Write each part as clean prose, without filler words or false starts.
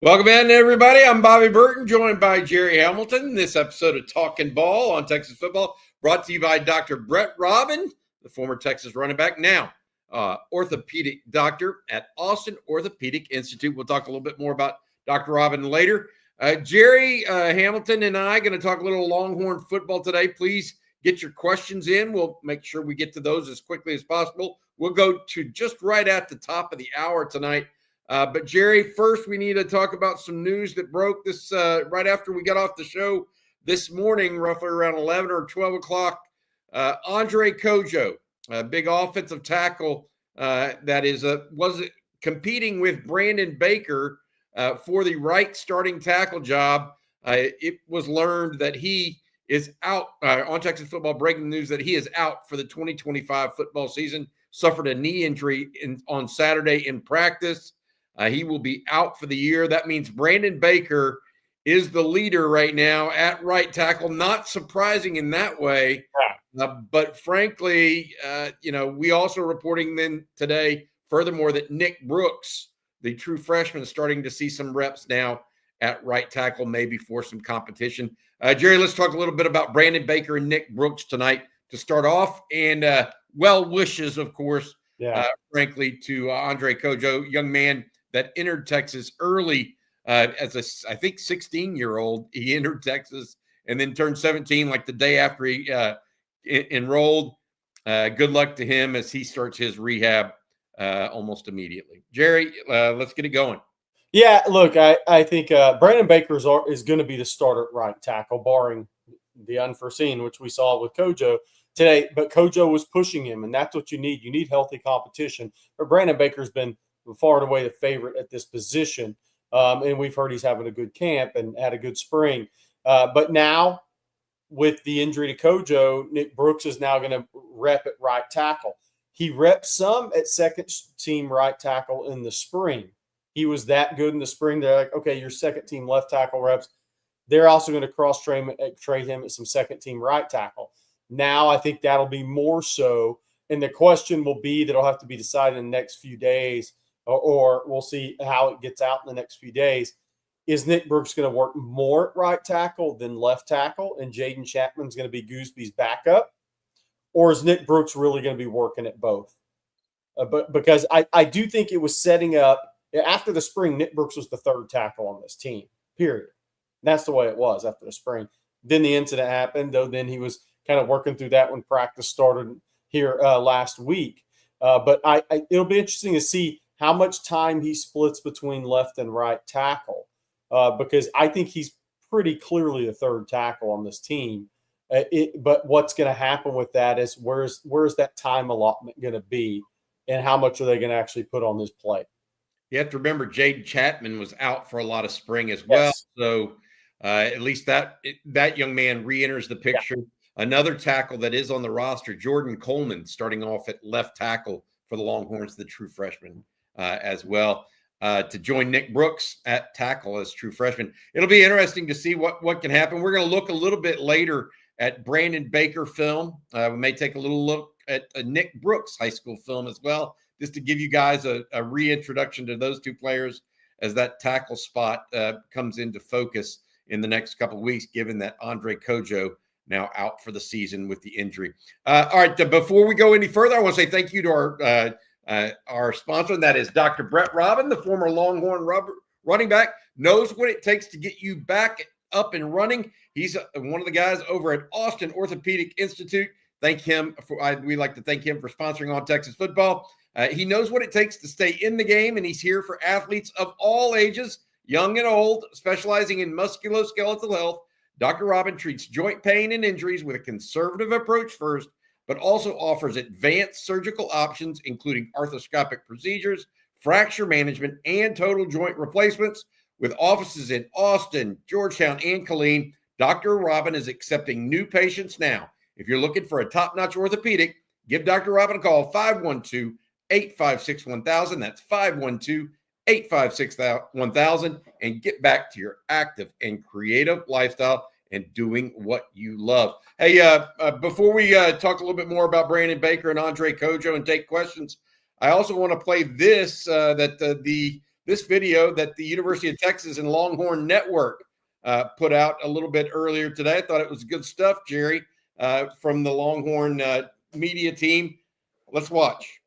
Welcome in, everybody. I'm Bobby Burton, joined by Jerry Hamilton. This episode of Talkin Ball on Texas football, brought to you by Dr. Brett Robin, the former Texas running back, now orthopedic doctor at Austin Orthopedic Institute. We'll talk a little bit more about Dr. Robin later. Jerry Hamilton and I are going to talk a little Longhorn football today. Please get your questions in. We'll make sure we get to those as quickly as possible. We'll go to just right at the top of the hour tonight. But Jerry, first we need to talk about some news that broke this right after we got off the show this morning, roughly around 11 or 12 o'clock. Andre Cojoe, a big offensive tackle that was competing with Brandon Baker for the right starting tackle job. It was learned that he is out on Texas football, breaking news that he is out for the 2025 football season, suffered a knee injury on Saturday in practice. He will be out for the year. That means Brandon Baker is the leader right now at right tackle. Not surprising in that way. But frankly, we also reporting then today, furthermore, that Nick Brooks, the true freshman, is starting to see some reps now at right tackle, maybe for some competition. Jerry, let's talk a little bit about Brandon Baker and Nick Brooks tonight to start off. And well wishes, of course, frankly, to Andre Cojoe, young man that entered Texas early as I think 16-year-old. He entered Texas and then turned 17 like the day after he enrolled. Good luck to him as he starts his rehab almost immediately. Jerry, let's get it going. Yeah, look, I think Brandon Baker is going to be the starter at right tackle, barring the unforeseen, which we saw with Cojoe today. But Cojoe was pushing him, and that's what you need. You need healthy competition. But Brandon Baker's been far and away the favorite at this position. And we've heard he's having a good camp and had a good spring. But now with the injury to Cojoe, Nick Brooks is now going to rep at right tackle. He repped some at second team right tackle in the spring. He was that good in the spring. They're like, okay, your second team left tackle reps. They're also going to cross-trade him at some second team right tackle. Now I think that'll be more so. And the question will be that'll have to be decided in the next few days, or we'll see how it gets out in the next few days. Is Nick Brooks going to work more at right tackle than left tackle, and Jaden Chapman's going to be Goosby's backup? Or is Nick Brooks really going to be working at both? But because I do think it was setting up – after the spring, Nick Brooks was the third tackle on this team, period. And that's the way it was after the spring. Then the incident happened, though then he was kind of working through that when practice started here last week. But it'll be interesting to see how much time he splits between left and right tackle, because I think he's pretty clearly the third tackle on this team. But what's going to happen with that is where's that time allotment going to be, and how much are they going to actually put on his plate? You have to remember Jaden Chapman was out for a lot of spring as well. Yes. So at least that young man re-enters the picture. Yeah. Another tackle that is on the roster, Jordan Coleman, starting off at left tackle for the Longhorns, the true freshman. As well, to join Nick Brooks at tackle as true freshman. It'll be interesting to see what can happen. We're going to look a little bit later at Brandon Baker film. We may take a little look at Nick Brooks high school film as well, just to give you guys a reintroduction to those two players as that tackle spot comes into focus in the next couple of weeks, given that Andre Cojoe now out for the season with the injury. All right, before we go any further, I want to say thank you to our sponsor, and that is Dr. Brett Robin, the former Longhorn running back, knows what it takes to get you back up and running. He's one of the guys over at Austin Orthopedic Institute. Thank him we like to thank him for sponsoring On Texas Football. He knows what it takes to stay in the game, and he's here for athletes of all ages, young and old, specializing in musculoskeletal health. Dr. Robin treats joint pain and injuries with a conservative approach first, but also offers advanced surgical options, including arthroscopic procedures, fracture management, and total joint replacements. With offices in Austin, Georgetown, and Killeen, Dr. Robin is accepting new patients now. If you're looking for a top-notch orthopedic, give Dr. Robin a call, 512-856-1000. That's 512-856-1000, and get back to your active and creative lifestyle and doing what you love. Hey, before we talk a little bit more about Brandon Baker and Andre Cojoe and take questions, I also want to play this that the this video that the University of Texas and Longhorn Network put out a little bit earlier today. I thought it was good stuff, Jerry, from the Longhorn media team. Let's watch.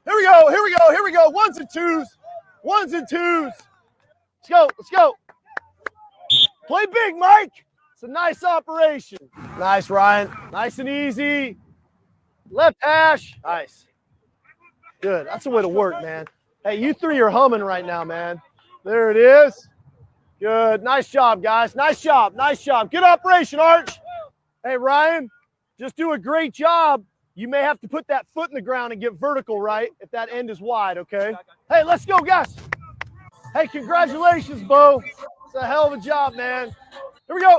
Here we go. Here we go. Here we go. Ones and twos. Ones and twos. Let's go. Let's go. Play big, Mike. It's a nice operation. Nice, Ryan. Nice and easy. Left hash. Nice. Good. That's the way to work, man. Hey, you three are humming right now, man. There it is. Good. Nice job, guys. Nice job. Nice job. Good operation, Arch. Hey, Ryan, just do a great job. You may have to put that foot in the ground and get vertical, right, if that end is wide, okay? Hey, let's go, guys. Hey, congratulations, Bo. It's a hell of a job, man. Here we go.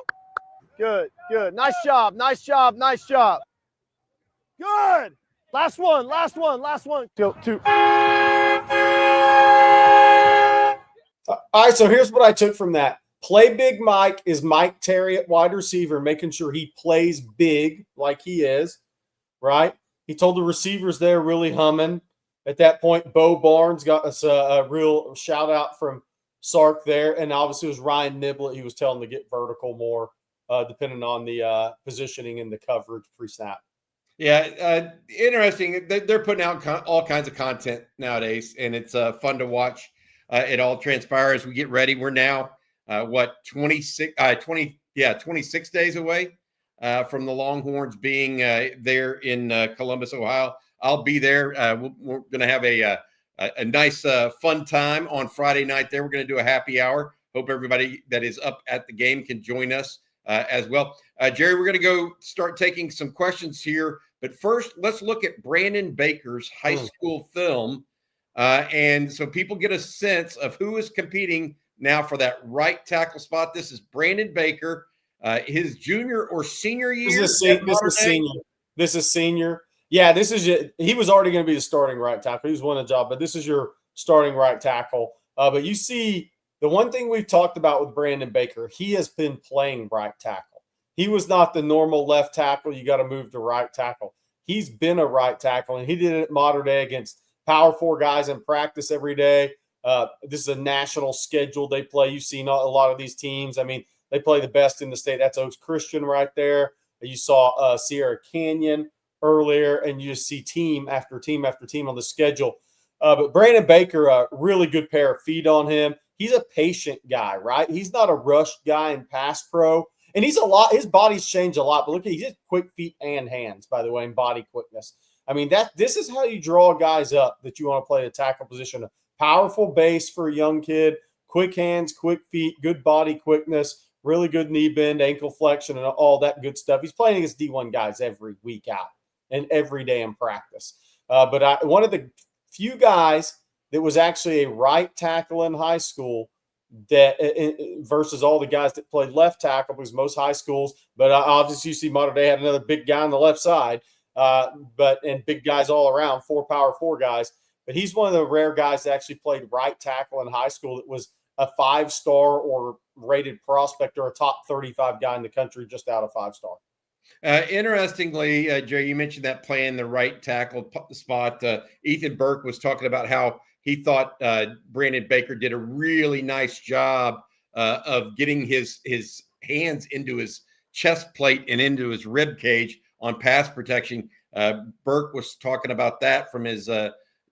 Good, good. Nice job, nice job, nice job. Good. Last one, last one, last one. Go, two. All right, so here's what I took from that. Play big Mike is Mike Terry at wide receiver, making sure he plays big like he is, right? He told the receivers there really humming. At that point, Bo Barnes got us a real shout out from Sark there. And obviously it was Ryan Niblett. He was telling them to get vertical more, depending on the positioning and the coverage pre-snap. Yeah, interesting. They're putting out all kinds of content nowadays, and it's fun to watch it all transpire as we get ready. We're now, 26 days away from the Longhorns being there in Columbus, Ohio. I'll be there. We're going to have a nice, fun time on Friday night there. We're going to do a happy hour. Hope everybody that is up at the game can join us as well. Jerry, we're going to go start taking some questions here. But first, let's look at Brandon Baker's high school film. And so people get a sense of who is competing now for that right tackle spot. This is Brandon Baker, his junior or senior year. This is senior. This is senior. Yeah, he was already going to be the starting right tackle. He was winning a job, but this is your starting right tackle. But you see, the one thing we've talked about with Brandon Baker, he has been playing right tackle. He was not the normal left tackle. You got to move to right tackle. He's been a right tackle, and he did it at Mater Dei against Power 4 guys in practice every day. This is a national schedule they play. You've seen a lot of these teams. I mean, they play the best in the state. That's Oaks Christian right there. You saw Sierra Canyon earlier, and you just see team after team after team on the schedule. But Brandon Baker, a really good pair of feet on him. He's a patient guy, right? He's not a rush guy in pass pro. And his body's changed a lot. But look, he's just quick feet and hands, by the way, and body quickness. I mean, this is how you draw guys up that you want to play the tackle position. A powerful base for a young kid, quick hands, quick feet, good body quickness, really good knee bend, ankle flexion, and all that good stuff. He's playing against D1 guys every week out and every day in practice. But one of the few guys that was actually a right tackle in high school that versus all the guys that played left tackle, because most high schools, but obviously you see Mater Dei had another big guy on the left side, and big guys all around, Power 4 guys. But he's one of the rare guys that actually played right tackle in high school that was a 5-star or rated prospect or a top 35 guy in the country just out of 5-star. Interestingly, Jerry, you mentioned that playing the right tackle spot. Ethan Burke was talking about how he thought Brandon Baker did a really nice job of getting his hands into his chest plate and into his rib cage on pass protection. Burke was talking about that from his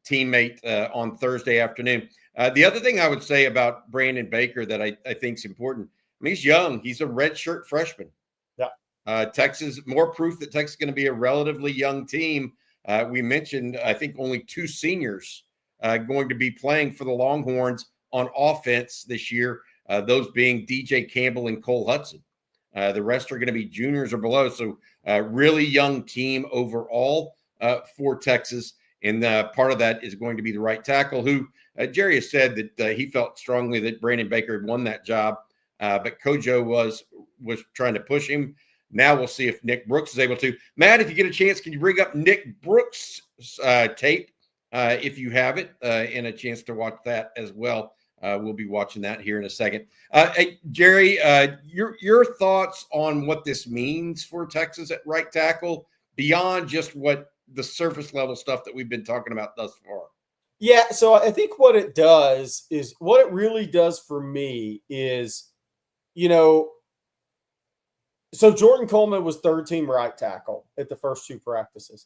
teammate on Thursday afternoon. The other thing I would say about Brandon Baker that I think is important, I mean, he's young. He's a redshirt freshman. Yeah. Texas, more proof that Texas is going to be a relatively young team. We mentioned, I think, only 2 seniors going to be playing for the Longhorns on offense this year, those being DJ Campbell and Cole Hudson. The rest are going to be juniors or below. So really young team overall for Texas. And part of that is going to be the right tackle, who Jerry has said that he felt strongly that Brandon Baker had won that job. But Cojoe was trying to push him. Now we'll see if Nick Brooks is able to. Matt, if you get a chance, can you bring up Nick Brooks' tape if you have it, and a chance to watch that as well? We'll be watching that here in a second. Hey, Jerry, your thoughts on what this means for Texas at right tackle beyond just what the surface level stuff that we've been talking about thus far. Yeah, so I think what it really does for me is, so Jordan Coleman was third team right tackle at the first 2 practices.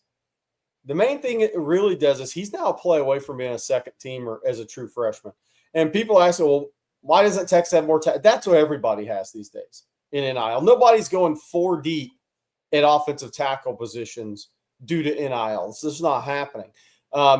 The main thing it really does is he's now a play away from being a second teamer as a true freshman. And people ask, well, why doesn't Texas have more tackle? That's what everybody has these days in NIL. Nobody's going 4 deep at offensive tackle positions due to NIL. This is not happening.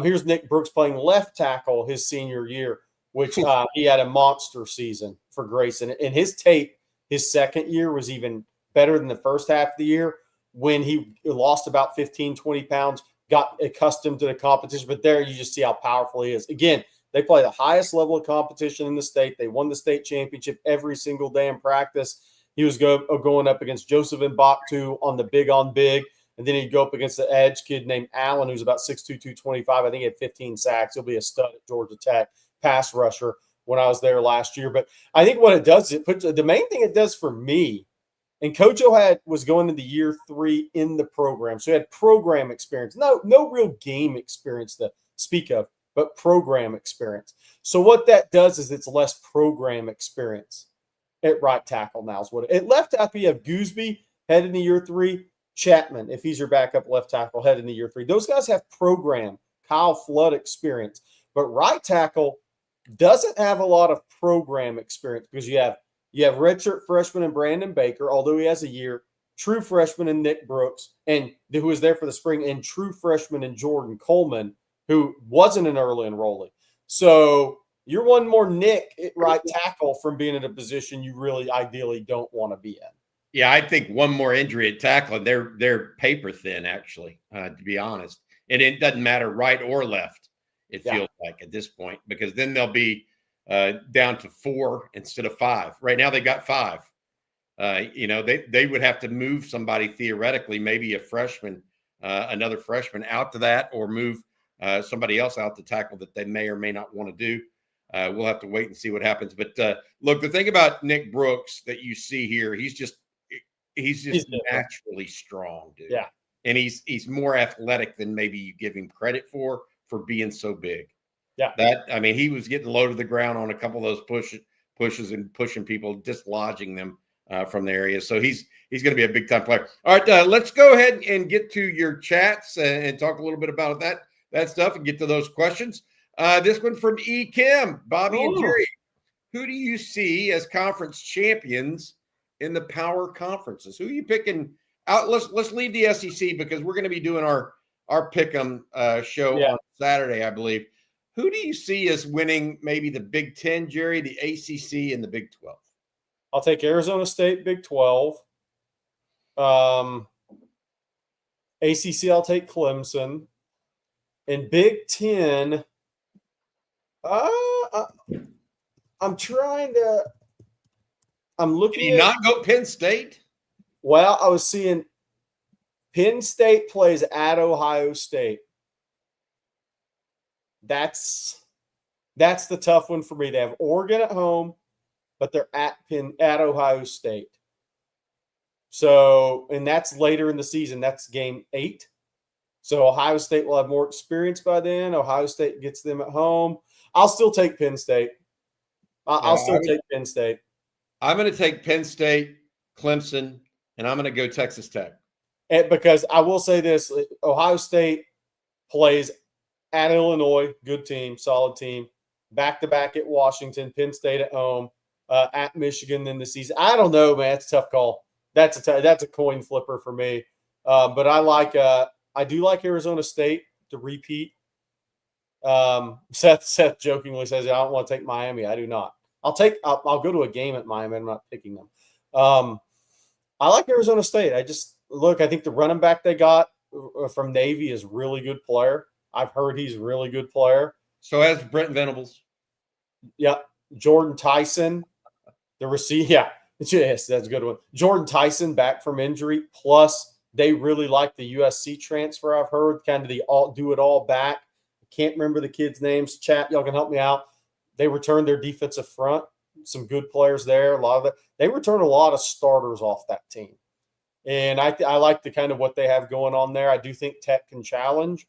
Here's Nick Brooks playing left tackle his senior year, which he had a monster season for Grayson. And his tape, his second year, was even better than the first half of the year when he lost about 15, 20 pounds, got accustomed to the competition. But there you just see how powerful he is. Again, they play the highest level of competition in the state. They won the state championship every single day in practice. He was going up against Joseph Mbaktu on the big on big. And then he'd go up against the edge kid named Allen, who's about 6'2", 225. I think he had 15 sacks. He'll be a stud at Georgia Tech, pass rusher when I was there last year. But I think what it does is the main thing it does for me, and Cojoe was going into year 3 in the program. So he had program experience. No real game experience to speak of, but program experience. So what that does is it's less program experience at right tackle now is what at left tackle you have Gooseby heading into year 3. Chapman, if he's your backup left tackle, heading into year 3. Those guys have program, Kyle Flood experience. But right tackle doesn't have a lot of program experience because you have redshirt freshman and Brandon Baker, although he has a year, true freshman in Nick Brooks, and who was there for the spring, and true freshman in Jordan Coleman, who wasn't an early enrollee. So you're one more Nick at right tackle from being in a position you really ideally don't want to be in. Yeah, I think one more injury at tackle, and they're paper thin, actually, to be honest. And it doesn't matter right or left, it feels like at this point, because then they'll be down to 4 instead of 5. Right now they got 5. They would have to move somebody theoretically, maybe a freshman, another freshman out to that, or move somebody else out to tackle that they may or may not want to do. We'll have to wait and see what happens. But look, the thing about Nick Brooks that you see here, he's just naturally strong, dude. Yeah. And he's more athletic than maybe you give him credit for being so big. Yeah. He was getting low to the ground on a couple of those pushes and pushing people, dislodging them from the area. So he's going to be a big time player. All right, let's go ahead and get to your chats and talk a little bit about that stuff and get to those questions. This one from E. Kim, Bobby and Jerry. Who do you see as conference champions in the power conferences? Who are you picking out? Let's leave the SEC because we're going to be doing our pick'em show on Saturday, I believe. Who do you see as winning maybe the Big 10, Jerry, the ACC, and the Big 12? I'll take Arizona State, Big 12. ACC, I'll take Clemson. And Big 10, I'm looking. Did he not go Penn State? Well, I was seeing Penn State plays at Ohio State. That's the tough one for me. They have Oregon at home, but they're at Ohio State. So, and that's later in the season. That's game 8. So Ohio State will have more experience by then. Ohio State gets them at home. I'll still take Penn State. I'll still take Penn State. I'm going to take Penn State, Clemson, and I'm going to go Texas Tech. Because I will say this, Ohio State plays at Illinois, good team, solid team. Back-to-back at Washington, Penn State at home, at Michigan in the season. I don't know, man. It's a tough call. That's a coin flipper for me. But I do like Arizona State to repeat. Seth jokingly says, I don't want to take Miami. I do not. I'll go to a game at Miami. I'm not picking them. I like Arizona State. I think the running back they got from Navy is a really good player. I've heard he's a really good player. So has Brent Venables. Yeah. Jordan Tyson, the receiver. Yeah. Yes, that's a good one. Jordan Tyson back from injury. Plus, they really like the USC transfer, I've heard, kind of the do it all back. Can't remember the kids' names. Chat, y'all can help me out. They returned their defensive front. Some good players there. They return a lot of starters off that team. And I like the kind of what they have going on there. I do think Tech can challenge.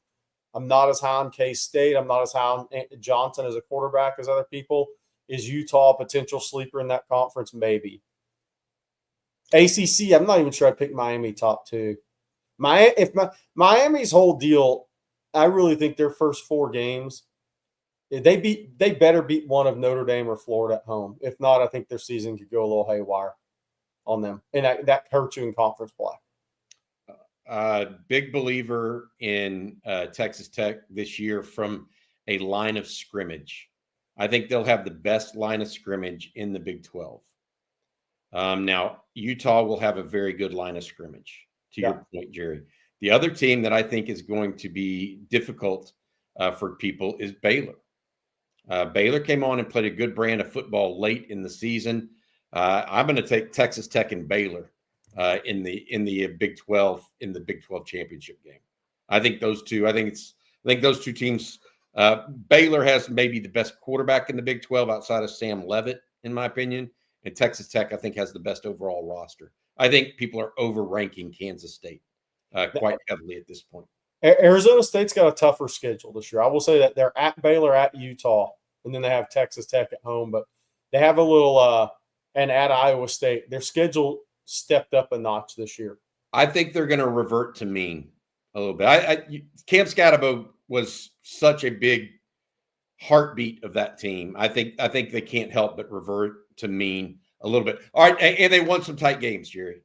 I'm not as high on K-State. I'm not as high on Johnson as a quarterback as other people. Is Utah a potential sleeper in that conference? Maybe. ACC, I'm not even sure I'd pick Miami top 2. Miami's whole deal, I really think their first 4 games, they better beat one of Notre Dame or Florida at home. If not, I think their season could go a little haywire on them. And that hurts you in conference play. Big believer in Texas Tech this year from a line of scrimmage. I think they'll have the best line of scrimmage in the Big 12. Now, Utah will have a very good line of scrimmage, to your point, Jerry. The other team that I think is going to be difficult for people is Baylor. Baylor came on and played a good brand of football late in the season. I'm going to take Texas Tech and Baylor in the Big 12 championship game. I think those two. I think those two teams. Baylor has maybe the best quarterback in the Big 12 outside of Sam Leavitt, in my opinion, and Texas Tech I think has the best overall roster. I think people are overranking Kansas State quite heavily at this point. Arizona State's got a tougher schedule this year. I will say that they're at Baylor, at Utah, and then they have Texas Tech at home. But they have a little and at Iowa State. Their schedule stepped up a notch this year. I think they're going to revert to mean a little bit. Cam Scatabo was such a big heartbeat of that team. I think they can't help but revert to mean a little bit. All right, and they won some tight games, Jerry.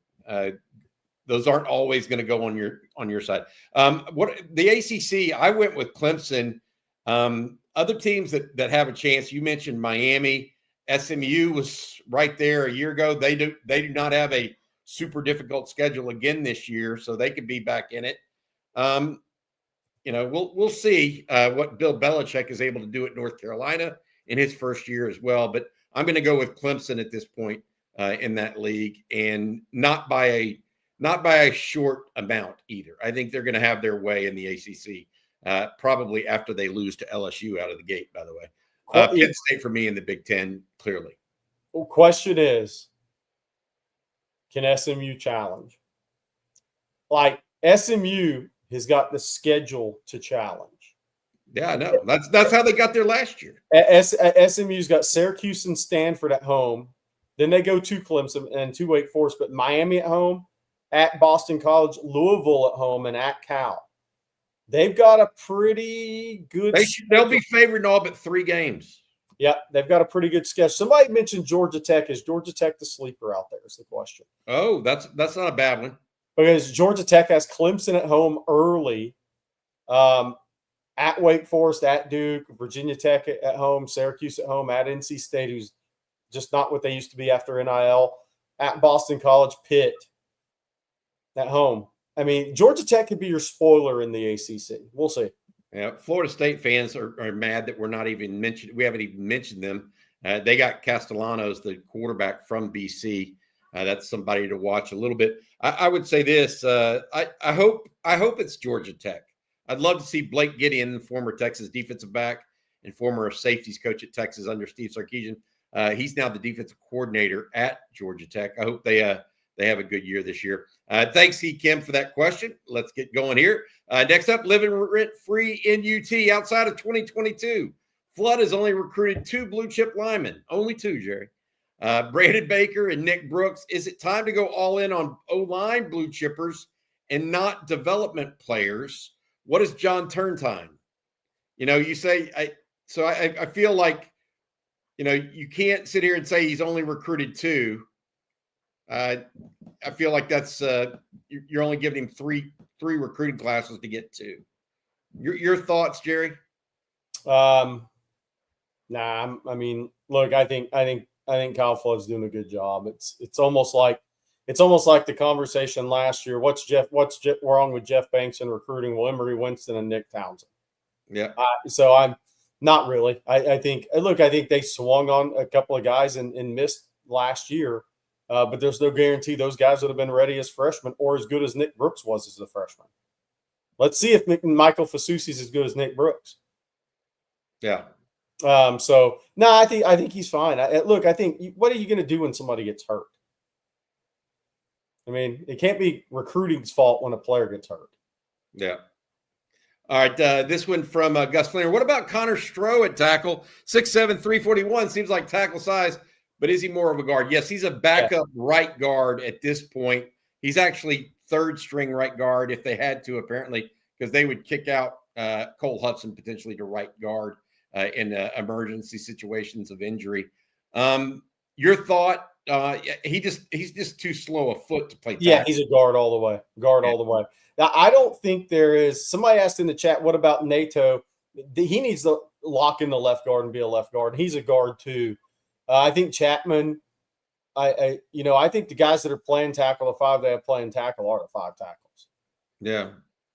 Those aren't always going to go on your side. What the ACC? I went with Clemson. Other teams that have a chance. You mentioned Miami. SMU was right there a year ago. They do not have a super difficult schedule again this year, so they could be back in it. We'll see what Bill Belichick is able to do at North Carolina in his first year as well. But I'm going to go with Clemson at this point in that league, and not by a short amount either. I think they're going to have their way in the ACC, probably after they lose to LSU out of the gate, by the way. Penn State for me in the Big Ten, clearly. Well, question is, can SMU challenge? Like, SMU has got the schedule to challenge. Yeah, I know. That's how they got there last year. SMU's got Syracuse and Stanford at home. Then they go to Clemson and to Wake Forest, but Miami at home, at Boston College, Louisville at home, and at Cal. They've got a pretty good They'll be favored in all but 3 games. Yeah, they've got a pretty good schedule. Somebody mentioned Georgia Tech. Is Georgia Tech the sleeper out there is the question. Oh, that's not a bad one. Because Georgia Tech has Clemson at home early, at Wake Forest, at Duke, Virginia Tech at home, Syracuse at home, at NC State, who's just not what they used to be after NIL, at Boston College, Pitt at home. I mean, Georgia Tech could be your spoiler in the ACC. We'll see. Yeah, Florida State fans are mad that we haven't even mentioned them. They got Castellanos, the quarterback from BC. That's somebody to watch a little bit. I would say this. I hope it's Georgia Tech. I'd love to see Blake Gideon, the former Texas defensive back and former safeties coach at Texas under Steve Sarkisian. He's now the defensive coordinator at Georgia Tech. I hope they have a good year this year. Thanks, Kim, for that question. Let's get going here. Next up, living rent-free in UT outside of 2022. Flood has only recruited 2 blue-chip linemen. Only 2, Jerry. Brandon Baker and Nick Brooks. Is it time to go all in on O-line blue chippers and not development players? What is John Turntime? You say I feel like, you can't sit here and say he's only recruited 2. I feel like that's you're only giving him three recruiting classes to get 2. Your thoughts, Jerry? Nah. I mean, look, I think Kyle Flood's doing a good job. It's almost like the conversation last year. What's wrong with Jeff Banks in recruiting? Well, Emory Winston and Nick Townsend. Yeah. So I'm not really. I think they swung on a couple of guys and missed last year. But there's no guarantee those guys would have been ready as freshmen or as good as Nick Brooks was as a freshman. Let's see if Michael Fasusi is as good as Nick Brooks. Yeah. I think he's fine. I think what are you going to do when somebody gets hurt? I mean, it can't be recruiting's fault when a player gets hurt. Yeah. All right. This one from Gus Flanner. What about Connor Stroh at tackle? 6'7", 341. Seems like tackle size, but is he more of a guard? Yes, he's a backup right guard at this point. He's actually third string right guard if they had to, apparently, because they would kick out Cole Hudson potentially to right guard in emergency situations of injury. Your thought? He's just too slow a foot to play tackle. Yeah, he's a guard all the way. All the way. Now, I don't think there is – somebody asked in the chat, what about NATO? He needs to lock in the left guard and be a left guard. He's a guard too. I think Chapman I think the guys that are playing tackle, the five they have playing tackle are the five tackles. Yeah.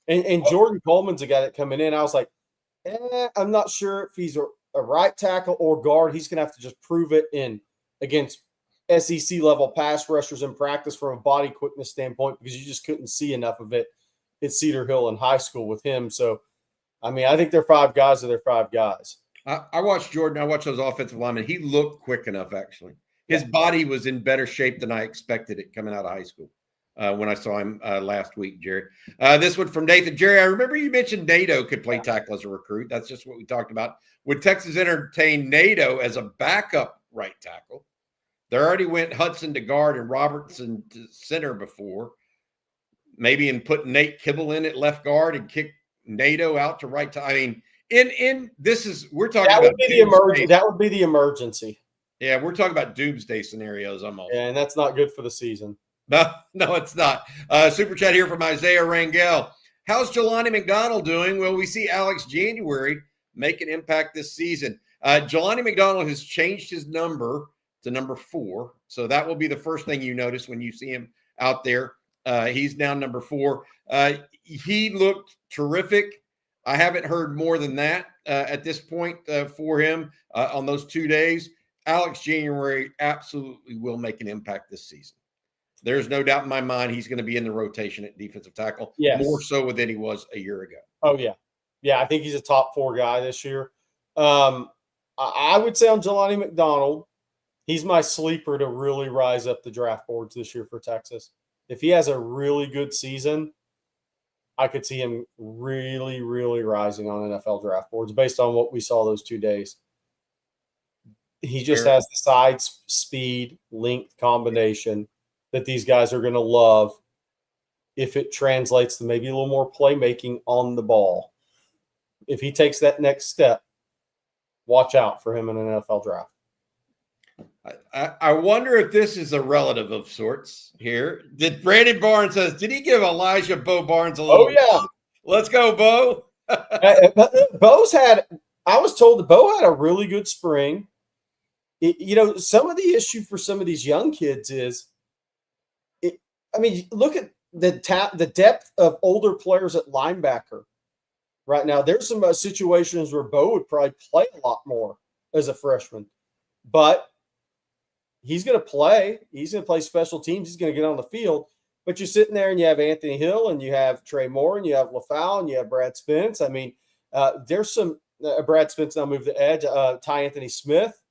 And Jordan Coleman's a guy that coming in. I was like, I'm not sure if he's a right tackle or guard. He's going to have to just prove it against SEC level pass rushers in practice from a body quickness standpoint, because you just couldn't see enough of it at Cedar Hill in high school with him. So, I mean, I think they're five guys. I watched Jordan. I watched those offensive linemen. He looked quick enough, actually. His body was in better shape than I expected it coming out of high school when I saw him last week, Jerry. This one from Nathan. Jerry, I remember you mentioned NATO could play tackle as a recruit. That's just what we talked about. Would Texas entertain NATO as a backup right tackle? They already went Hudson to guard and Robertson to center before. Maybe in put Nate Kibble in at left guard and kick NATO out to right tackle. I mean, we're talking about that would be the emergency. Yeah, we're talking about doomsday scenarios almost. Yeah, and that's not good for the season. No, it's not. Super chat here from Isaiah Rangel. How's Gelani McDonald doing? Will we see Alex January make an impact this season? Gelani McDonald has changed his number to number 4. So that will be the first thing you notice when you see him out there. He's now number 4. He looked terrific. I haven't heard more than that at this point for him on those 2 days. Alex January absolutely will make an impact this season. There's no doubt in my mind he's going to be in the rotation at defensive tackle, more so than he was a year ago. Oh, yeah. Yeah, I think he's a top 4 guy this year. I would say on Gelani McDonald, he's my sleeper to really rise up the draft boards this year for Texas. If he has a really good season, I could see him really, really rising on NFL draft boards based on what we saw those 2 days. He just has the side speed, length combination that these guys are going to love if it translates to maybe a little more playmaking on the ball. If he takes that next step, watch out for him in an NFL draft. I wonder if this is a relative of sorts here. Did Brandon Barnes says, did he give Elijah Bo Barnes a little? Oh, yeah. Let's go, Bo. I was told that Bo had a really good spring. Some of the issue for some of these young kids is, look at the depth of older players at linebacker right now. There's some situations where Bo would probably play a lot more as a freshman, but he's going to play. He's going to play special teams. He's going to get on the field. But you're sitting there and you have Anthony Hill and you have Trey Moore and you have LaFowl and you have Brad Spence. I mean, there's some Brad Spence now moved to edge. Ty Anthony Smith.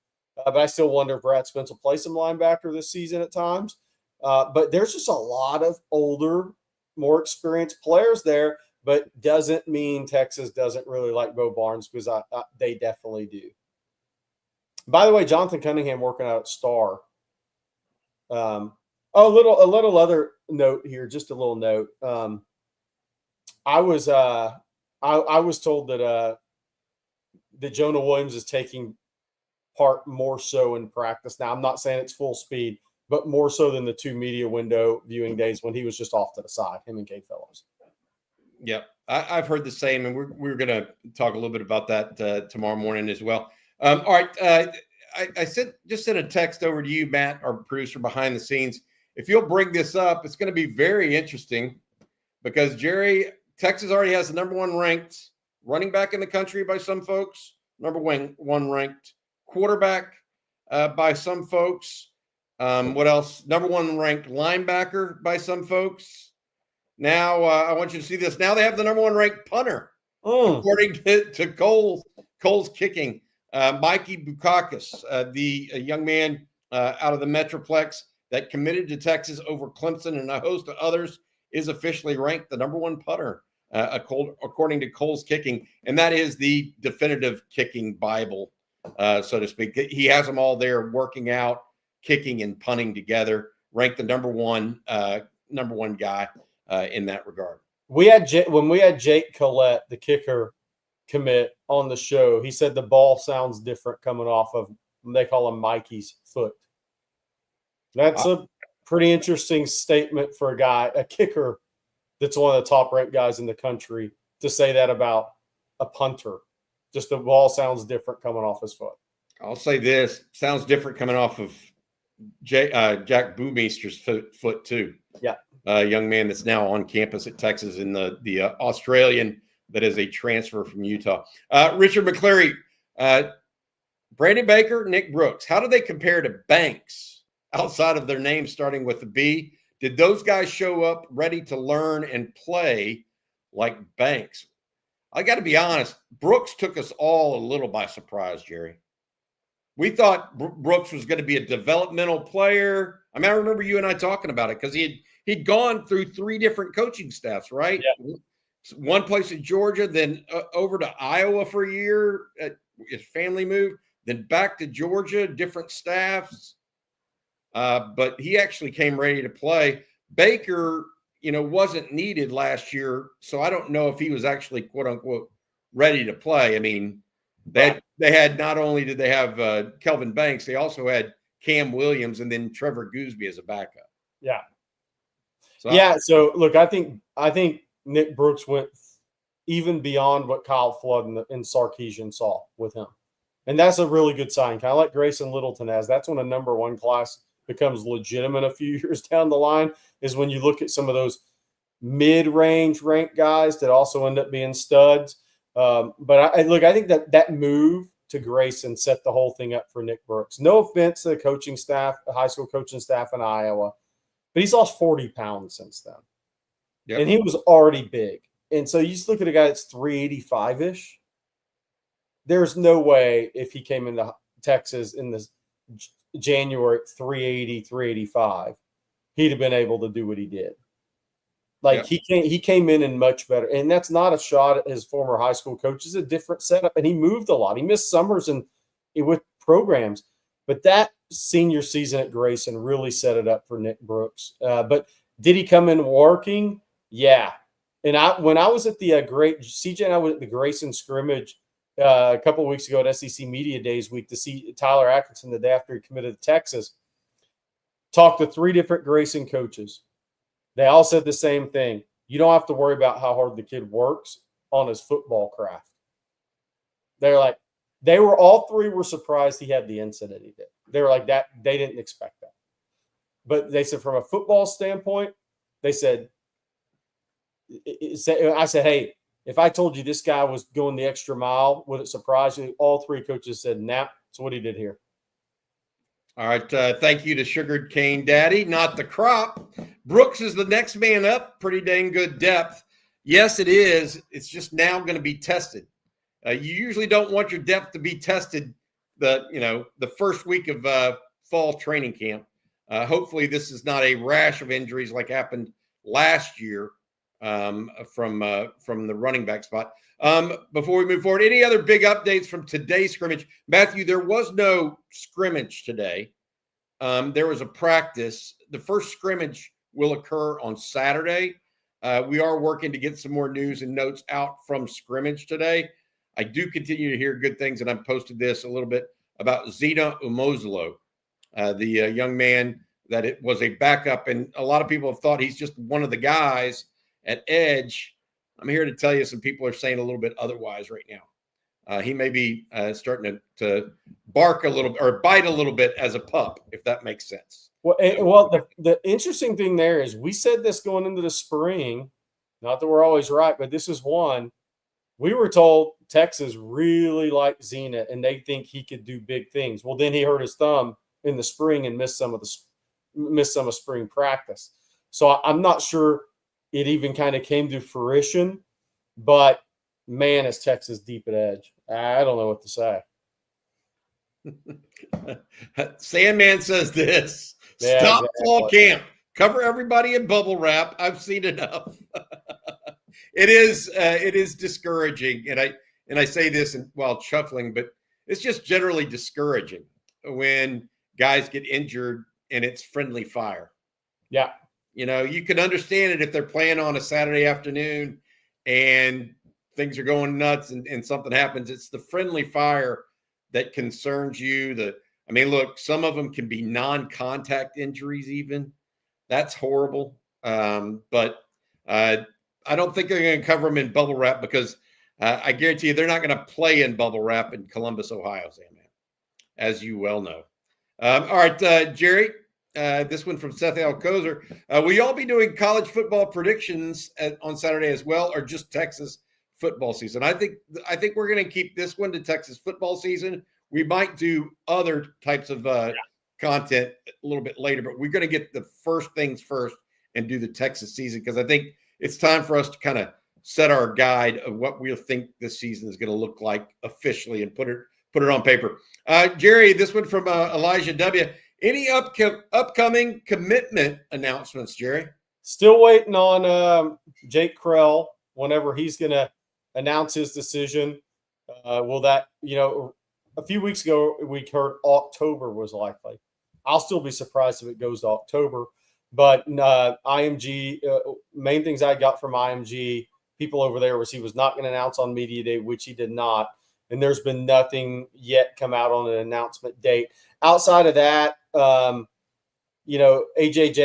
But I still wonder if Brad Spence will play some linebacker this season at times. But there's just a lot of older, more experienced players there, but doesn't mean Texas doesn't really like Bo Barnes, because they definitely do. By the way, Jonathan Cunningham working out at Star. A little other note here, just a little note. I was told that Jonah Williams is taking part more so in practice. Now, I'm not saying it's full speed, but more so than the 2 media window viewing days when he was just off to the side, him and Kate Fellows. Yep. I've heard the same, and we're going to talk a little bit about that tomorrow morning as well. All right. I sent a text over to you, Matt, our producer behind the scenes. If you'll bring this up, it's going to be very interesting because, Jerry, Texas already has the number 1 ranked running back in the country by some folks, number 1 ranked quarterback by some folks. What else? Number 1 ranked linebacker by some folks. Now, I want you to see this. Now they have the number 1 ranked punter, according to Cole's kicking. Mikey Bukakus, the young man out of the Metroplex, that committed to Texas over Clemson and a host of others, is officially ranked the number one punter, according to Cole's Kicking. And that is the definitive kicking Bible, so to speak. He has them all there working out, kicking and punting together, ranked the number one guy in that regard. When we had Jake Collette, the kicker commit, on the show, he said the ball sounds different coming off of, they call him Mikey's foot. That's a pretty interesting statement for a kicker that's one of the top-ranked guys in the country, to say that about a punter. Just the ball sounds different coming off his foot. I'll say this: sounds different coming off of Jack Boomeister's foot too. Yeah, a young man that's now on campus at Texas, in the Australian that is a transfer from Utah. Richard McCleary, Brandon Baker, Nick Brooks. How do they compare to Banks outside of their names starting with a B? Did those guys show up ready to learn and play like Banks? I got to be honest, Brooks took us all a little by surprise, Jerry. We thought Brooks was going to be a developmental player. I mean, I remember you and I talking about it because he'd gone through 3 different coaching staffs, right? Yeah. One place in Georgia, then over to Iowa for a year. His family moved, then back to Georgia, different staffs. But he actually came ready to play. Baker, wasn't needed last year, so I don't know if he was actually, quote unquote, ready to play. I mean, they had, not only did they have Kelvin Banks, they also had Cam Williams and then Trevor Gooseby as a backup. Yeah. So, So look, I think Nick Brooks went even beyond what Kyle Flood and Sarkisian saw with him. And that's a really good sign. Kind of like Grayson Littleton has. That's when a number one class becomes legitimate a few years down the line, is when you look at some of those mid-range ranked guys that also end up being studs. But I think that move to Grayson set the whole thing up for Nick Brooks. No offense to the coaching staff, the high school coaching staff in Iowa, but he's lost 40 pounds since then. Yep. And he was already big. And so you just look at a guy that's 385-ish. There's no way if he came into Texas in this January at 380, 385, he'd have been able to do what he did. Like, he came in much better. And that's not a shot at his former high school coach. It's a different setup. And he moved a lot. He missed summers with programs. But that senior season at Grayson really set it up for Nick Brooks. But did he come in working? Yeah. And when I was at the CJ and I was at the Grayson Scrimmage a couple of weeks ago at SEC Media Days week to see Tyler Atkinson the day after he committed to Texas, talked to 3 different Grayson coaches. They all said the same thing. You don't have to worry about how hard the kid works on his football craft. All 3 were surprised he had the incident he did. They were like that. They didn't expect that. But they said from a football standpoint, they said, I said, hey, if I told you this guy was going the extra mile, would it surprise you? All 3 coaches said, nah, that's what he did here. All right. Thank you to Sugared Cane Daddy, not the crop. Brooks is the next man up. Pretty dang good depth. Yes, it is. It's just now going to be tested. You usually don't want your depth to be tested the first week of fall training camp. Hopefully this is not a rash of injuries like happened last year from the running back spot. Before we move forward, any other big updates from today's scrimmage? Matthew, there was no scrimmage today. There was a practice. The first scrimmage will occur on Saturday. We are working to get some more news and notes out from scrimmage today. I do continue to hear good things, and I've posted this a little bit about Zena Umozolo, the young man that it was a backup, and a lot of people have thought he's just one of the guys at edge. I'm here to tell you some people are saying a little bit otherwise right now. He may be starting to bark a little or bite a little bit as a pup, if that makes sense. Well, the interesting thing there is we said this going into the spring, not that we're always right, but this is one. We were told Texas really liked Zena and they think he could do big things. Well, then he hurt his thumb in the spring and missed some of spring practice. So I'm not sure it even kind of came to fruition, but man, is Texas deep at edge. I don't know what to say. Sandman says this. Yeah, Stop exactly. fall camp. Cover everybody in bubble wrap. I've seen enough. It is discouraging, and I say this while chuckling, but it's just generally discouraging when guys get injured and it's friendly fire. Yeah. You can understand it if they're playing on a Saturday afternoon and things are going nuts and something happens. It's the friendly fire that concerns you. Look, some of them can be non-contact injuries even. That's horrible. But I don't think they're going to cover them in bubble wrap because I guarantee you they're not going to play in bubble wrap in Columbus, Ohio, Sam, as you well know. All right, Jerry, this one from Seth Alcozer. Will y'all be doing college football predictions on Saturday as well, or just Texas football season? I think we're going to keep this one to Texas football season. We might do other types of content a little bit later, but we're going to get the first things first and do the Texas season because I think it's time for us to kind of set our guide of what we think this season is going to look like officially and put it on paper. Jerry, this one from Elijah W. Any upcoming commitment announcements, Jerry? Still waiting on Jake Krell whenever he's going to announce his decision. Will that, a few weeks ago we heard October was likely. I'll still be surprised if it goes to October. But IMG, main things I got from IMG people over there was he was not going to announce on media day, which he did not. And there's been nothing yet come out on an announcement date. Outside of that, AJJ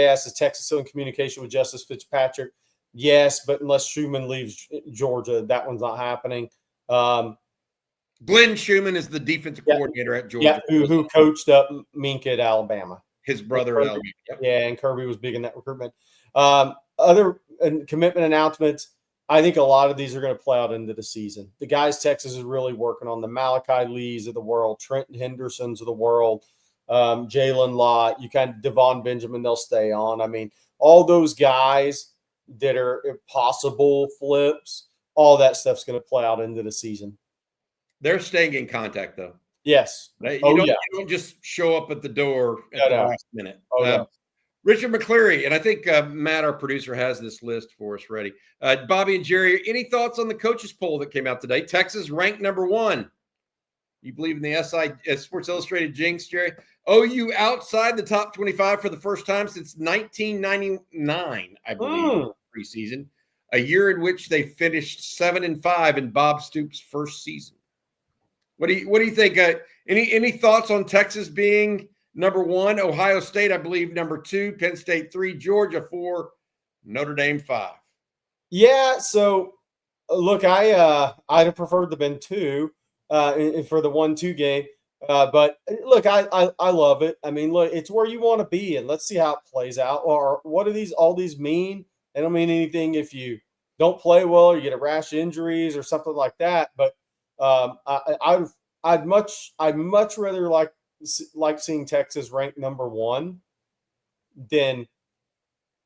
asks, is Texas still in communication with Justice Fitzpatrick? Yes, but unless Schumann leaves Georgia, that one's not happening. Glenn Schumann is the defensive coordinator at Georgia. Yeah, who coached up Minka at Alabama. His brother, Alabama. Yep. Yeah, and Kirby was big in that recruitment. Other commitment announcements, I think a lot of these are going to play out into the season. The guys Texas is really working on, the Malachi Lees of the world, Trenton Hendersons of the world, Jalen Lott, Devon Benjamin, they'll stay on. I mean, all those guys that are possible flips, all that stuff's going to play out into the season. They're staying in contact, though. Yes. You don't just show up at the door at the last minute. No. Richard McCleary, and I think Matt, our producer, has this list for us ready. Bobby and Jerry, any thoughts on the coaches poll that came out today? Texas ranked number 1. You believe in the Sports Illustrated jinx, Jerry? OU outside the top 25 for the first time since 1999, I believe, preseason, a year in which they finished 7-5 in Bob Stoops' first season. What do you think? Any thoughts on Texas being number 1, Ohio State, I believe, number 2, Penn State 3, Georgia 4, Notre Dame 5? Yeah. So, look, I'd have preferred to have been 2 for the 1-2 game. But look, I love it. I mean, look, it's where you want to be, and let's see how it plays out. Or what do all these mean? They don't mean anything if you don't play well or you get a rash of injuries or something like that. But I'd much rather like seeing Texas ranked number 1 than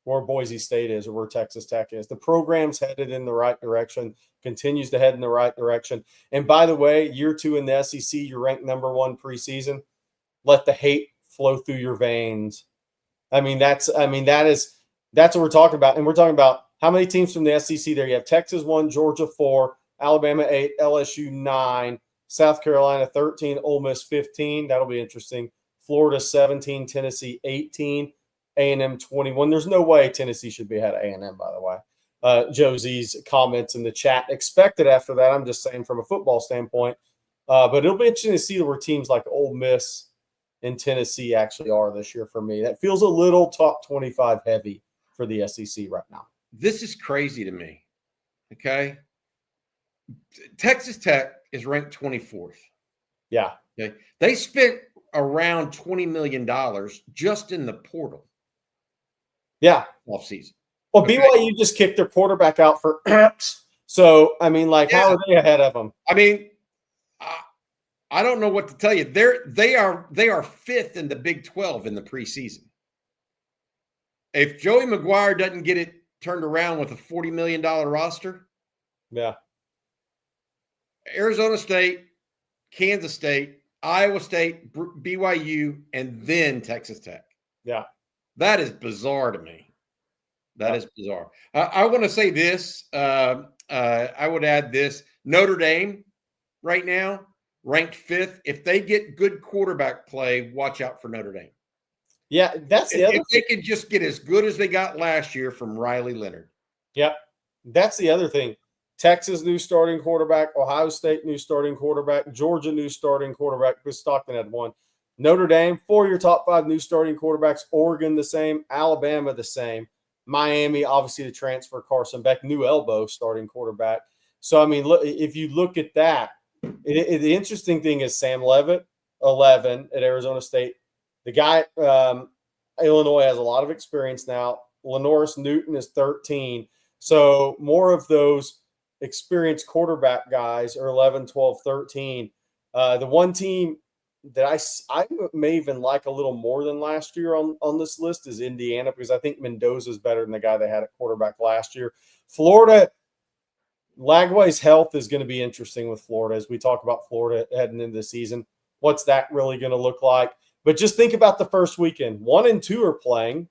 where Boise State is or where Texas Tech is. The program's headed in the right direction, continues to head in the right direction. And by the way, year 2 in the SEC, you're ranked number 1 preseason. Let the hate flow through your veins. That's what we're talking about. And we're talking about how many teams from the SEC there. You have Texas 1, Georgia 4, Alabama 8, LSU 9, South Carolina 13, Ole Miss 15. That'll be interesting. Florida 17, Tennessee 18, A&M 21. There's no way Tennessee should be ahead of A&M, by the way. Josie's comments in the chat expected after that. I'm just saying from a football standpoint. But it'll be interesting to see where teams like Ole Miss and Tennessee actually are this year for me. That feels a little top 25 heavy for the SEC right now. This is crazy to me. Okay. Texas Tech is ranked 24th. Yeah. Okay. They spent around $20 million just in the portal. Yeah. Off season. Well, okay. BYU just kicked their quarterback out for so how are they ahead of them? I don't know what to tell you. They are 5th in the Big 12 in the preseason. If Joey McGuire doesn't get it turned around with a $40 million roster, Arizona State, Kansas State, Iowa State, BYU, and then Texas Tech. Yeah. That is bizarre to me. That is bizarre. I want to say this. I would add this. Notre Dame right now, ranked 5th. If they get good quarterback play, watch out for Notre Dame. Yeah, that's the other thing. If they could just get as good as they got last year from Riley Leonard. Yep. That's the other thing. Texas, new starting quarterback. Ohio State, new starting quarterback. Georgia, new starting quarterback. Chris Stockton had one. Notre Dame, 4 of your top 5 new starting quarterbacks. Oregon, the same. Alabama, the same. Miami, obviously the transfer. Carson Beck, new elbow starting quarterback. So, I mean, look, if you look at that, the interesting thing is Sam Leavitt, 11 at Arizona State. The guy, Illinois, has a lot of experience now. Lenoris Newton is 13. So more of those experienced quarterback guys are 11, 12, 13. The one team that I may even like a little more than last year on this list is Indiana, because I think Mendoza is better than the guy they had at quarterback last year. Florida, Lagway's health is going to be interesting with Florida as we talk about Florida heading into the season. What's that really going to look like? But just think about the first weekend. 1 and 2 are playing.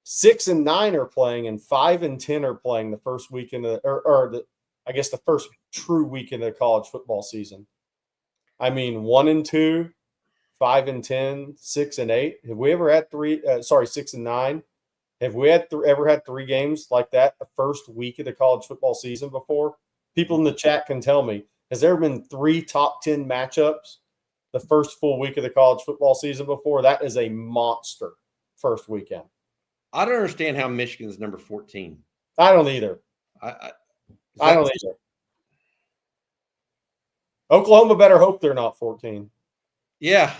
6 and 9 are playing, and 5 and 10 are playing the first weekend the first true weekend of the college football season. I mean, 1 and 2, 5 and 10, 6 and 8. Have we ever had 6 and 9? Have we ever had 3 games like that the first week of the college football season before? People in the chat can tell me. Has there been 3 top 10 matchups the first full week of the college football season before? That is a monster first weekend. I don't understand how Michigan's number 14. I don't either. I don't either. Oklahoma better hope they're not 14. Yeah.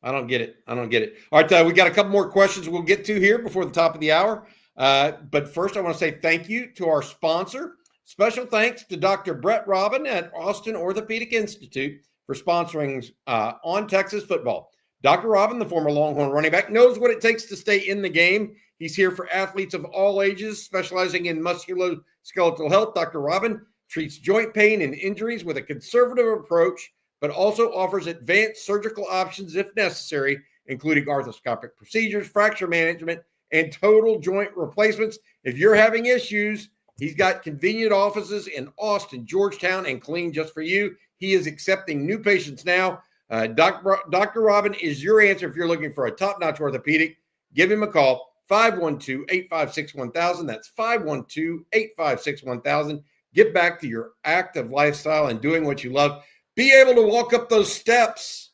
I don't get it. All right, we got a couple more questions we'll get to here before the top of the hour. But first, I want to say thank you to our sponsor. Special thanks to Dr. Brett Robin at Austin Orthopedic Institute for sponsoring On Texas Football. Dr. Robin, the former Longhorn running back, knows what it takes to stay in the game. He's here for athletes of all ages, specializing in musculoskeletal health. Dr. Robin treats joint pain and injuries with a conservative approach, but also offers advanced surgical options if necessary, including arthroscopic procedures, fracture management, and total joint replacements. If you're having issues, he's got convenient offices in Austin, Georgetown, and Killeen just for you. He is accepting new patients now. Dr. Robin is your answer if you're looking for a top-notch orthopedic. Give him a call, 512-856-1000. That's 512-856-1000. Get back to your active lifestyle and doing what you love. Be able to walk up those steps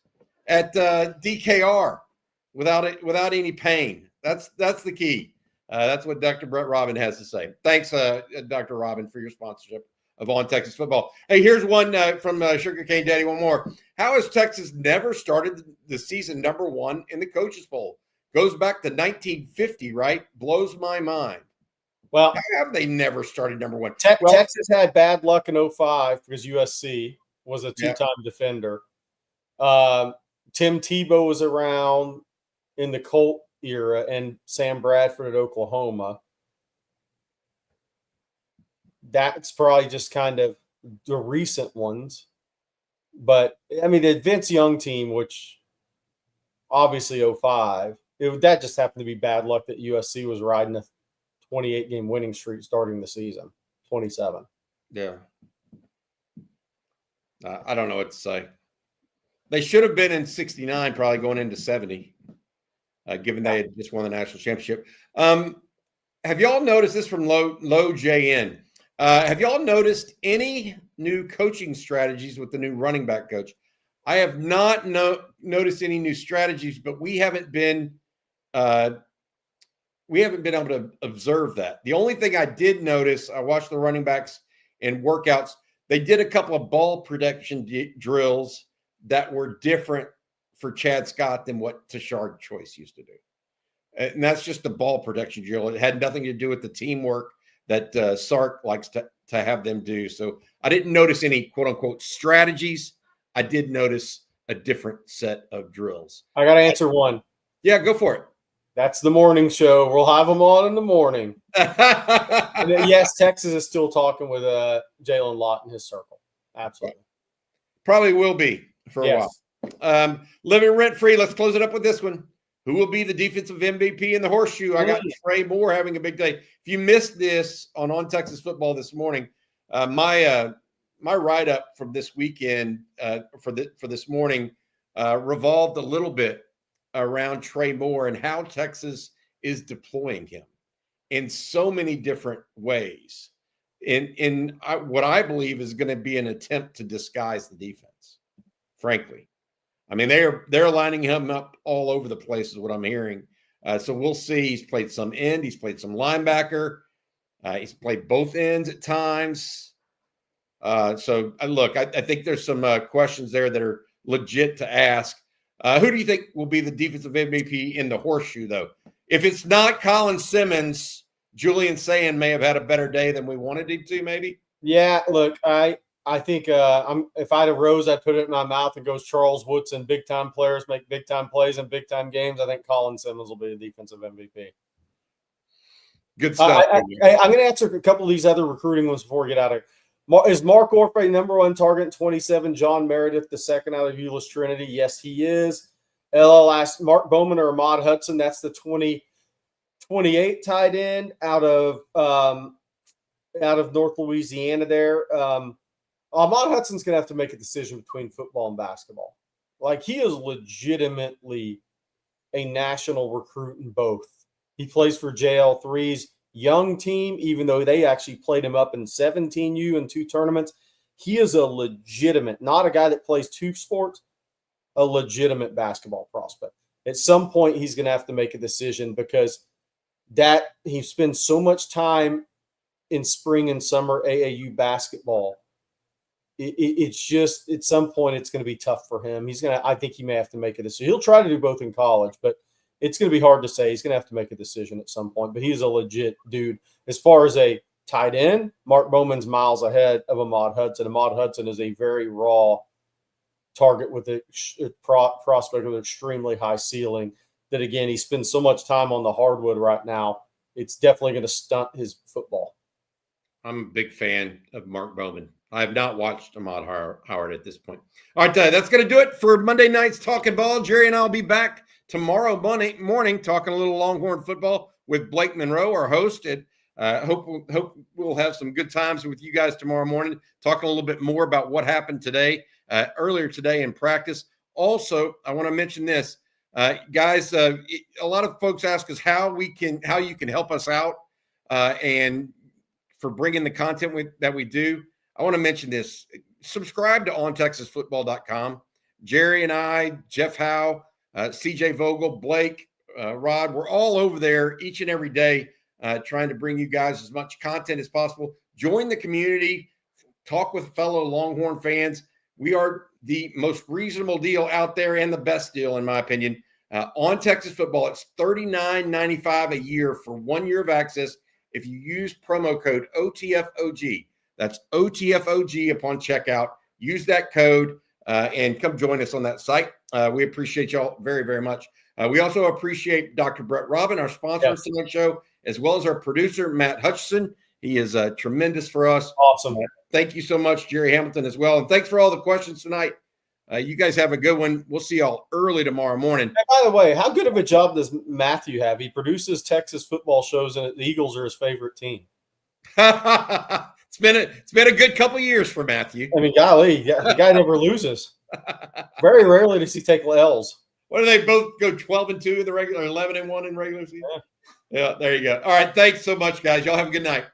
at DKR without any pain. That's the key. That's what Dr. Brett Robin has to say. Thanks, Dr. Robin, for your sponsorship of On Texas Football. Hey, here's one from Sugarcane Daddy, one more. How has Texas never started the season number 1 in the coaches poll? Goes back to 1950, right? Blows my mind. Well, how have they never started number 1? Texas had bad luck in 05 because USC was a 2-time defender. Tim Tebow was around in the Colt era, and Sam Bradford at Oklahoma. That's probably just kind of the recent ones. But, I mean, the Vince Young team, which obviously 05, that just happened to be bad luck that USC was riding a 28-game winning streak starting the season, 27. Yeah. I don't know what to say. They should have been in 69, probably going into 70, given they had just won the national championship. Have y'all noticed this from Low JN? Have y'all noticed any new coaching strategies with the new running back coach? I have not noticed any new strategies, but we haven't been able to observe that. The only thing I did notice, I watched the running backs in workouts. They did a couple of ball protection drills that were different for Chad Scott than what Tashard Choice used to do. And that's just the ball protection drill. It had nothing to do with the teamwork that Sark likes to have them do. So I didn't notice any quote-unquote strategies. I did notice a different set of drills. I got to answer one. Yeah, go for it. That's the morning show. We'll have them on in the morning. And then, yes, Texas is still talking with Jalen Lott in his circle. Absolutely. Probably will be for a while. Living rent-free. Let's close it up with this one. Who will be the defensive MVP in the horseshoe? I got Trey Moore having a big day. If you missed this on Texas Football this morning, my write-up from this weekend for this morning revolved a little bit around Trey Moore and how Texas is deploying him in so many different ways. In what I believe is going to be an attempt to disguise the defense, frankly. I mean, they're lining him up all over the place is what I'm hearing. So we'll see. He's played some end. He's played some linebacker. He's played both ends at times. So look, I think there's some questions there that are legit to ask. Who do you think will be the defensive MVP in the horseshoe, though? If it's not Colin Simmons, Julian Sayin may have had a better day than we wanted him to, maybe. Yeah, look, I think if I had a rose, I'd put it in my mouth and goes Charles Woodson. Big time players make big time plays in big time games. I think Colin Simmons will be the defensive MVP. Good stuff. I'm going to answer a couple of these other recruiting ones before we get out of here. Is Mark Orfe number 1 target 27? John Meredith the second out of Euless Trinity. Yes, he is. LL asked Mark Bowman or Ahmad Hudson. That's the 2028 tight end out of North Louisiana there. Ahmad Hudson's going to have to make a decision between football and basketball. Like, he is legitimately a national recruit in both. He plays for JL3's young team, even though they actually played him up in 17U in 2 tournaments. He is a legitimate, not a guy that plays 2 sports, a legitimate basketball prospect. At some point, he's going to have to make a decision because that he spends so much time in spring and summer AAU basketball. It's just at some point it's going to be tough for him. I think he may have to make a decision. He'll try to do both in college, but it's going to be hard to say. He's going to have to make a decision at some point, but he's a legit dude. As far as a tight end, Mark Bowman's miles ahead of Ahmad Hudson. Ahmad Hudson is a very raw target with a prospect with an extremely high ceiling that, again, he spends so much time on the hardwood right now. It's definitely going to stunt his football. I'm a big fan of Mark Bowman. I have not watched Ahmad Howard at this point. All right, that's going to do it for Monday night's Talking Ball. Jerry and I will be back tomorrow morning talking a little Longhorn football with Blake Monroe, our host. Hope we'll have some good times with you guys tomorrow morning, talking a little bit more about what happened today, earlier today in practice. Also, I want to mention this, guys. A lot of folks ask us how you can help us out, and for bringing the content that we do. I want to mention this. Subscribe to ontexasfootball.com. Jerry and I, Jeff Howe, CJ Vogel, Blake, Rod, we're all over there each and every day trying to bring you guys as much content as possible. Join the community. Talk with fellow Longhorn fans. We are the most reasonable deal out there and the best deal, in my opinion. On Texas Football, it's $39.95 a year for 1 year of access if you use promo code OTFOG. That's OTFOG upon checkout. Use that code and come join us on that site. We appreciate y'all very, very much. We also appreciate Dr. Brett Robin, our sponsor of tonight's show, as well as our producer, Matt Hutchinson. He is tremendous for us. Awesome. Thank you so much, Jerry Hamilton, as well. And thanks for all the questions tonight. You guys have a good one. We'll see y'all early tomorrow morning. And by the way, how good of a job does Matthew have? He produces Texas football shows, and the Eagles are his favorite team. It's been a good couple years for Matthew. I mean, golly, the guy never loses. Very rarely does he take L's. What do they both go 12-2 in the regular, 11-1 in regular season? Yeah, there you go. All right, thanks so much, guys. Y'all have a good night.